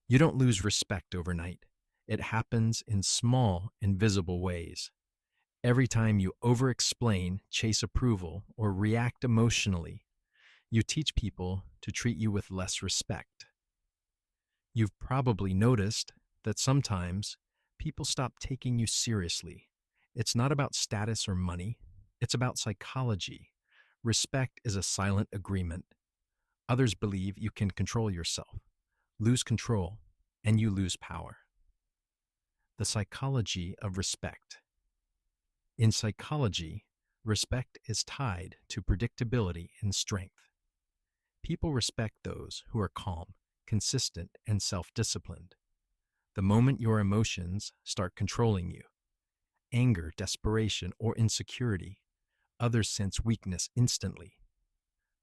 You don't lose respect overnight. It happens in small, invisible ways. Every time you over explain, chase approval, or react emotionally, you teach people to treat you with less respect. You've probably noticed that sometimes people stop taking you seriously. It's not about status or money, it's about psychology. Respect is a silent agreement. Others believe you can control yourself. Lose control, and you lose power. The psychology of respect. In psychology, respect is tied to predictability and strength. People respect those who are calm, consistent, and self disciplined. The moment your emotions start controlling you, anger, desperation, or insecurity, others sense weakness instantly.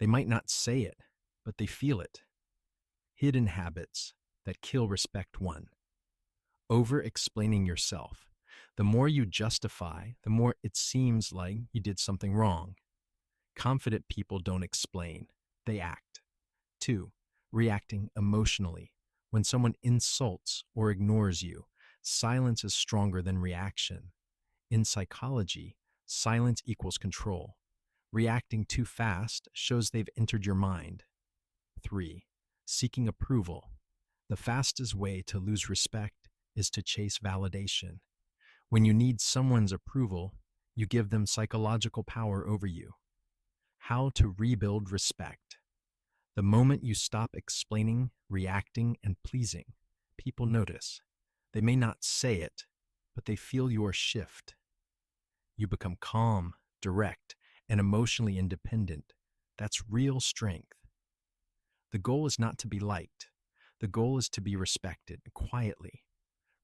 They might not say it, but they feel it. Hidden habits that kill respect. One, over explaining yourself. The more you justify, the more it seems like you did something wrong. Confident people don't explain, they act. Two, reacting emotionally. When someone insults or ignores you, silence is stronger than reaction. In psychology, silence equals control. Reacting too fast shows they've entered your mind. Three, seeking approval. The fastest way to lose respect is to chase validation. When you need someone's approval, you give them psychological power over you. How to rebuild respect. The moment you stop explaining, reacting, and pleasing, people notice. They may not say it, but they feel your shift. You become calm, direct, and emotionally independent. That's real strength. The goal is not to be liked. The goal is to be respected quietly.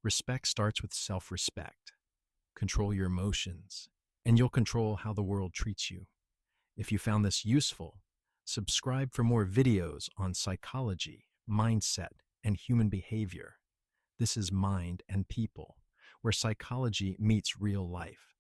Respect starts with self-respect. Control your emotions, and you'll control how the world treats you. If you found this useful, subscribe for more videos on psychology, mindset, and human behavior. This is Mind and People, where psychology meets real life.